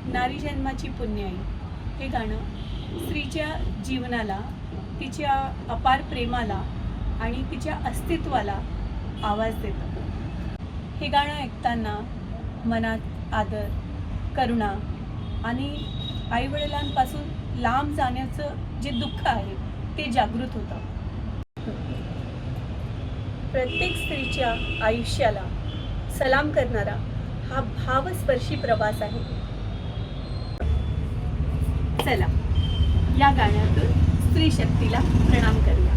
नारी जन्माची पुण्याई हे गाणं स्त्रीच्या जीवनाला, तिच्या अपार प्रेमाला आणि तिच्या अस्तित्वाला आवाज देतं. हे गाणं ऐकताना मनात आदर, करुणा आणि आईवडिलांपासून लांब जाण्याचं जे दुःख आहे ते जागृत होतं. प्रत्येक स्त्रीच्या आयुष्याला सलाम करणारा हा भावस्पर्शी प्रवास आहे. चला या गाण्यातून स्त्री शक्तीला प्रणाम करूया.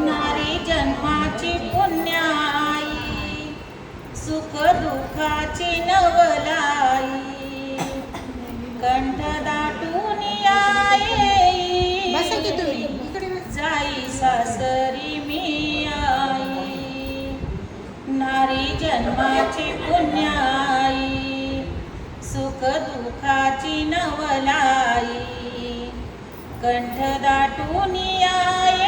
नारी जन्माची पुण्याई, सुख दुःखाची नवलाई, कंठ दाटून आई, जाई सासरी मी आई. नारी जन्माची पुण्याई, सुख दुःखाची नवलाई, कंठ दाटून आई,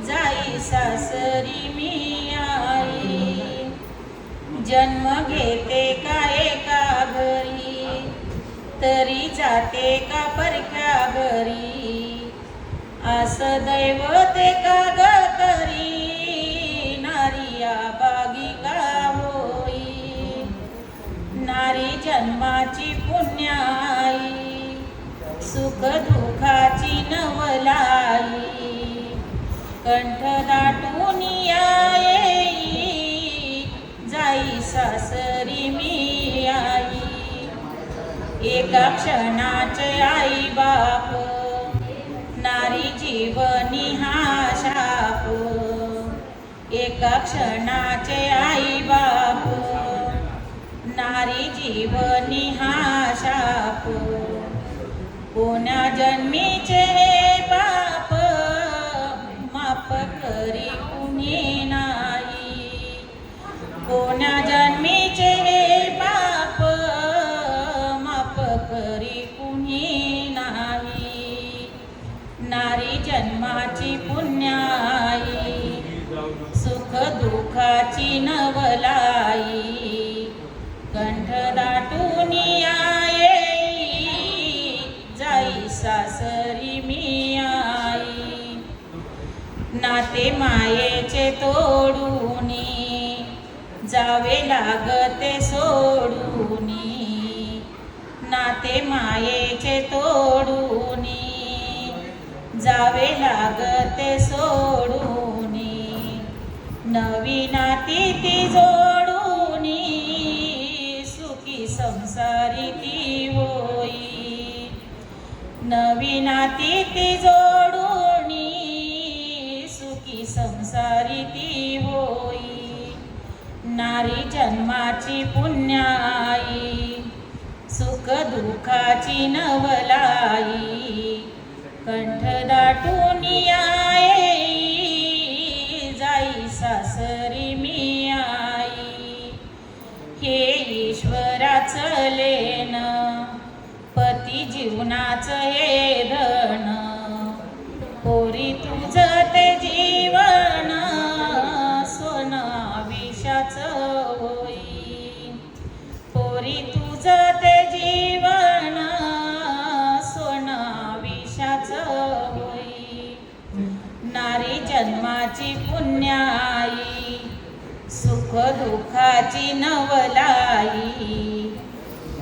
जाई सासरी मी आई. जन्म घेते का एका घरी, तरी जाते का परक्या घरी, असं दैवत का ग करी, नारिया बागी का होई. नारी जन्माची पुण्याई, सुख दुःखाची नवलाई, कंठ दाटून आई, जाई सासरी मी आई. एका क्षणाचे आई बाप, नारी जीवनी हा शाप. एका क्षणाचे आई बाप, नारी जीवनी हा शाप. कोण्या जन्मीचे पाप, माफ करी कुणी नाही. कोण्या जन्मीचे पाप, माफ करी कुणी नाही. नारी जन्माची पुण्याई, सुख दुःखाची नवलाई, कंठ दाटून आई, जाई सासरी मी आई. नाते मायेचे तोडूनी, जावे लागते सोडूनी. नाते मायेचे तोडूनी, जावे लागते सोडूनी. नवी नाती ती जोडूनी, सुखी संसारी ती होई. नवी नाती ती जोडूनी, सुखी संसारी ती होई. नारी जन्माची पुण्याई, सुख दुःखाची नवलाई, कंठ दाटून आई, जाई सासरी मी आई. हे ईश्वराचं लेण, पती जीवनाचं हे धन. पोरी तुझं ते जीवन, सोनं विषाचं होई. पोरी तुझं ते जीवन, सोनं विषाचं होई. नारी जन्माची पुण्याई, सुख दुःखाची नवलाई,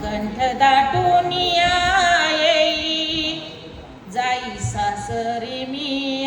कंठ दाटून आई, जाई सासरी मी